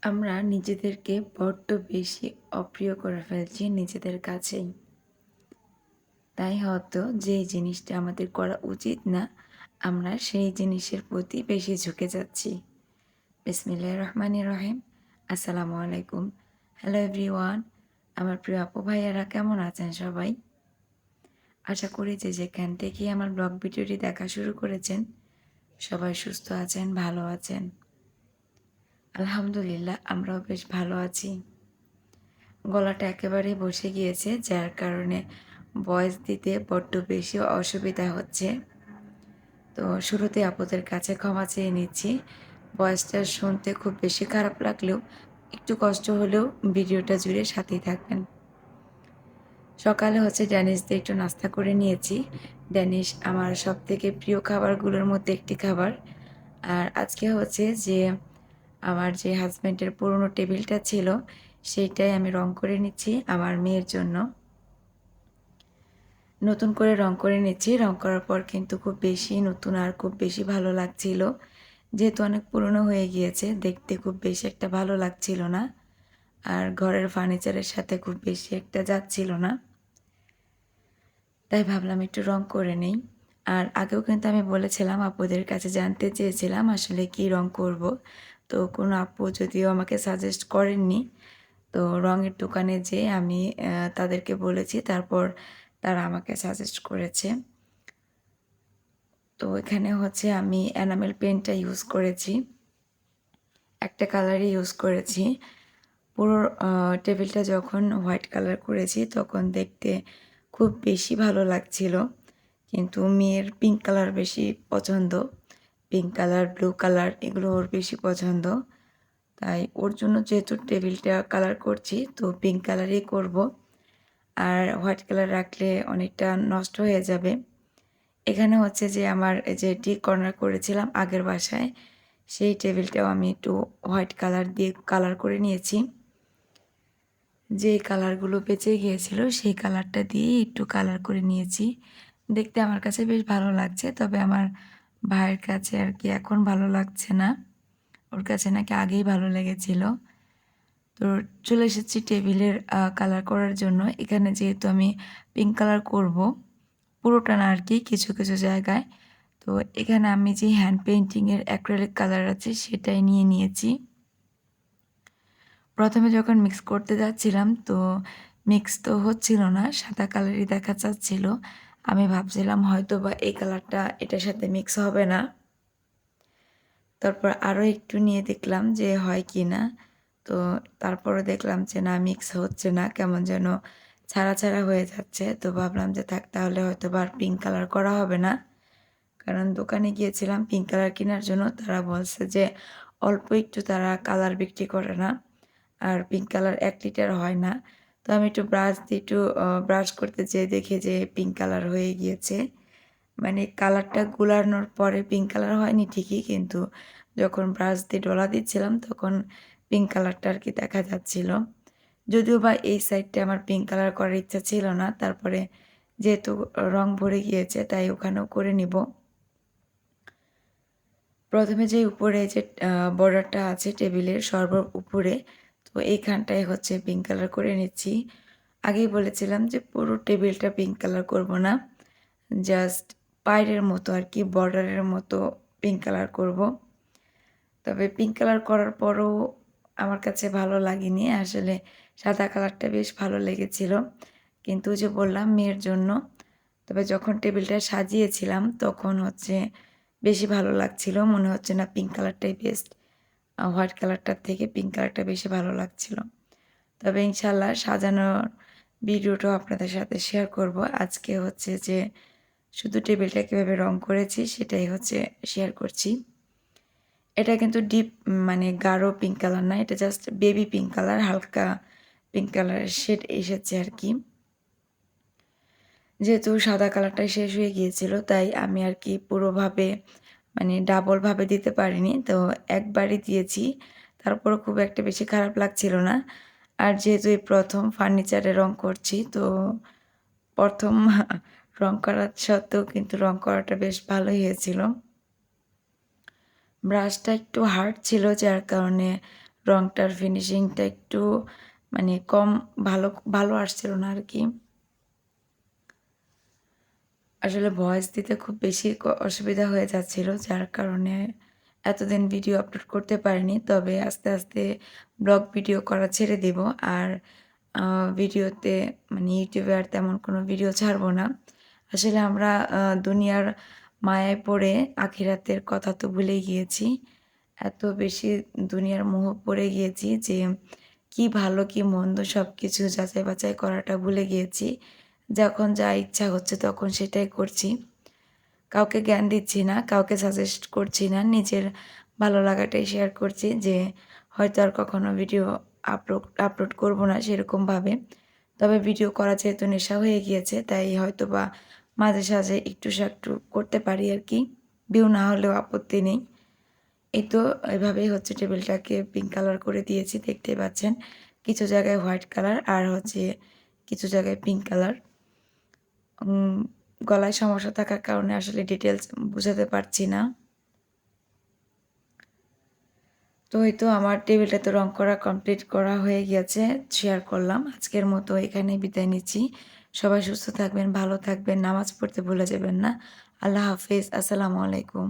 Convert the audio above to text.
আমরা নিজেদেরকে বড্ড বেশি অপ্রিয় করে ফেলছি নিজেদের কাছেই। তাই হয়তো যেই জিনিসটা আমাদের করা উচিত না, আমরা সেই জিনিসের প্রতি বেশি ঝুঁকে যাচ্ছি। বিসমিল্লাহির রহমানির রহিম। আসসালামু আলাইকুম। Hello everyone. আমার প্রিয় আপু ভাইয়ারা কেমন আছেন সবাই? আশা করি যে যেখান থেকেই আমার ব্লগ ভিডিওটি দেখা শুরু করেছেন, সবাই সুস্থ আছেন, ভালো আছেন। আলহামদুলিল্লাহ আমরাও বেশ ভালো আছি। গলাটা একেবারেই বসে গিয়েছে যার কারণে ভয়েস দিতে বড্ড বেশি অসুবিধা হচ্ছে। তো শুরুতে আপুদের কাছে ক্ষমা চেয়ে নিচ্ছি। ভয়েসটা শুনতে খুব বেশি খারাপ লাগলেও একটু কষ্ট হলেও ভিডিওটা জুড়ে সাথেই থাকবেন। সকালে হচ্ছে ড্যানিশ দিয়ে একটু নাস্তা করে নিয়েছি। ড্যানিশ আমার সবথেকে প্রিয় খাবারগুলোর মধ্যে একটি খাবার। আর আজকে হচ্ছে যে আমার যে হাসব্যান্ডের পুরনো টেবিলটা ছিল, সেইটাই আমি রং করে নিচ্ছি আমার মেয়ের জন্য। নতুন করে রং করে নিচ্ছি। রং করার পর কিন্তু খুব বেশি নতুন আর খুব বেশি ভালো লাগছিল। যেহেতু অনেক পুরনো হয়ে গিয়েছে, দেখতে খুব বেশি একটা ভালো লাগছিল না। আর ঘরের ফার্নিচারের সাথে খুব বেশি একটা যাচ্ছিল না। তাই ভাবলাম একটু রং করে নেই। আর আগেও কিন্তু আমি বলেছিলাম আপুদের কাছে জানতে চেয়েছিলাম আসলে কি রং করব। তো কোনো আপু যদিও আমাকে সাজেস্ট করেননি। তো রঙের দোকানে যেয়ে আমি তাদেরকে বলেছি। তারপর তারা আমাকে সাজেস্ট করেছে। তো এখানে হচ্ছে আমি এনামেল পেনটা ইউজ করেছি। একটা কালারই ইউজ করেছি। পুরো টেবিলটা যখন হোয়াইট কালার করেছি তখন দেখতে খুব বেশি ভালো লাগছিল। কিন্তু মেয়ের পিঙ্ক কালার বেশি পছন্দ। পিঙ্ক কালার, ব্লু কালার এগুলো ওর বেশি পছন্দ। তাই ওর জন্য যেহেতু টেবিলটা কালার করছি তো পিঙ্ক কালারই করব। আর হোয়াইট কালার রাখলে অনেকটা নষ্ট হয়ে যাবে। এখানে হচ্ছে যে আমার এই যে টি কর্নার করেছিলাম আগের বাসায়, সেই টেবিলটাও আমি একটু হোয়াইট কালার দিয়ে কালার করে নিয়েছি। যে কালারগুলো বেঁচে গিয়েছিল সেই কালারটা দিয়ে একটু কালার করে নিয়েছি। দেখতে আমার কাছে বেশ ভালো লাগছে। তবে আমার ভাইয়ের কাছে আর কি এখন ভালো লাগছে না। ওর কাছে নাকি আগেই ভালো লেগেছিল। তো চলে এসেছি টেবিলের কালার করার জন্য। এখানে যেহেতু আমি পিঙ্ক কালার করব, পুরোটা না আর কি কিছু, কিছু জায়গায়। তো এখানে আমি যে হ্যান্ড পেইন্টিংয়ের অ্যাক্রিলিক কালার আছে সেটাই নিয়ে নিয়েছি। প্রথমে যখন মিক্স করতে যাচ্ছিলাম তো মিক্স তো হচ্ছিল না, সাদা কালারই দেখা যাচ্ছিল। আমি ভাবছিলাম হয়তোবা এই কালারটা এটার সাথে মিক্স হবে না। তারপর আরও একটু নিয়ে দেখলাম যে হয় কি না। তো তারপরে দেখলাম যে না মিক্স হচ্ছে না, কেমন যেন ছাড়া, ছাড়া হয়ে যাচ্ছে। তো ভাবলাম যে থাক তাহলে হয়তোবা আর পিঙ্ক কালার করা হবে না। কারণ দোকানে গিয়েছিলাম পিঙ্ক কালার কেনার জন্য। তারা বলছে যে অল্প একটু তারা কালার বিক্রি করে না। আর পিঙ্ক কালার ১ লিটার হয় না। তো আমি একটু ব্রাশ দিয়ে একটু ব্রাশ করতে যেয়ে দেখি যে পিঙ্ক কালার হয়ে গিয়েছে। মানে কালারটা গুলানোর পরে পিঙ্ক কালার হয়নি ঠিকই, কিন্তু যখন ব্রাশ দিয়ে ডলা দিচ্ছিলাম তখন পিঙ্ক কালারটা আর কি দেখা যাচ্ছিল। যদিও বা এই সাইডটা আমার পিঙ্ক কালার করার ইচ্ছা ছিল না। তারপরে যেহেতু রং ভরে গিয়েছে তাই ওখানেও করে নিব। প্রথমে যে উপরে যে বর্ডারটা আছে টেবিলের উপরে, তো এইখানটায় হচ্ছে পিঙ্ক কালার করে নিচ্ছি। আগেই বলেছিলাম যে পুরো টেবিলটা পিঙ্ক কালার করব না। জাস্ট বাইরের মতো আর কি বর্ডারের মতো পিঙ্ক কালার করব। তবে পিঙ্ক কালার করার পরও আমার কাছে ভালো লাগেনি। আসলে সাদা কালারটা বেশ ভালো লেগেছিল। কিন্তু ওই যে বললাম মেয়ের জন্য। তবে যখন টেবিলটা সাজিয়েছিলাম তখন হচ্ছে বেশি ভালো লাগছিল। মনে হচ্ছে না পিঙ্ক কালারটাই বেস্ট। হোয়াইট কালারটার থেকে পিঙ্ক কালারটা বেশি ভালো লাগছিল। তবে ইনশাআল্লাহ সাজানোর ভিডিওটাও আপনাদের সাথে শেয়ার করব। আজকে হচ্ছে যে শুধু টেবিলটা কীভাবে রং করেছি সেটাই হচ্ছে শেয়ার করছি। এটা কিন্তু ডিপ মানে গাঢ় পিঙ্ক কালার না। এটা জাস্ট বেবি পিঙ্ক কালার, হালকা পিঙ্ক কালারের শেড এসেছে আর কি। যেহেতু সাদা কালারটাই শেষ হয়ে গিয়েছিল তাই আমি আর কি পুরোভাবে মানে ডাবলভাবে দিতে পারিনি। তো একবারই দিয়েছি। তারপরও খুব একটা বেশি খারাপ লাগছিল না। আর যেহেতু এই ১ম ফার্নিচারে রং করছি তো ১ম রং করা সত্ত্বেও কিন্তু রং করাটা বেশ ভালোই হয়েছিল। ব্রাশটা একটু হার্ড ছিল যার কারণে রংটার ফিনিশিংটা একটু মানে কম ভালো ভালো আসছিল না আর কি। আসলে ভয়েস দিতে খুব বেশি অসুবিধা হয়ে যাচ্ছিল, যার কারণে এতদিন ভিডিও আপলোড করতে পারিনি। তবে আস্তে, আস্তে ব্লগ ভিডিও করা ছেড়ে দিব। আর আ ভিডিওতে মানে YouTube এ আর তেমন কোনো ভিডিও ছাড়ব না। আসলে আমরা দুনিয়ার মায়ায় পড়ে আখিরাতের কথা তো ভুলেই গিয়েছি। এত বেশি দুনিয়ার মোহ পড়ে গিয়েছি যে কি ভালো কি মন্দ সবকিছু যাচাই বাছাই করাটা ভুলে গিয়েছি। যখন যা ইচ্ছা হচ্ছে তখন সেটাই করছি। কাউকে জ্ঞান দিচ্ছি না, কাউকে সাজেস্ট করছি না। নিজের ভালো লাগাটাই শেয়ার করছি যে হয়তো আর কখনো ভিডিও আপলোড করব না সেরকমভাবে। তবে ভিডিও করা যেহেতু নেশা হয়ে গিয়েছে তাই হয়তোবা মাঝে সাঝে একটু-সাকটু করতে পারি আরকি। ভিউ না হলেও আপত্তি নেই। এই তো এভাবেই হচ্ছে টেবিলটাকে পিঙ্ক কালার করে দিয়েছি, দেখতেই পাচ্ছেন। কিছু জায়গায় হোয়াইট কালার আর হচ্ছে কিছু জায়গায় পিঙ্ক কালার। উম গলায় সমস্যা থাকার কারণে আসলে ডিটেইলস বুঝাতে পারছি না। তো এই তো আমার টেবিলটাতে রং করা কমপ্লিট করা হয়ে গিয়েছে। শেয়ার করলাম। আজকের মতো এখানেই বিদায় নিচ্ছি। সবাই সুস্থ থাকবেন, ভালো থাকবেন, নামাজ পড়তে ভুলে যাবেন না। আল্লাহ হাফেজ। আসসালামু আলাইকুম।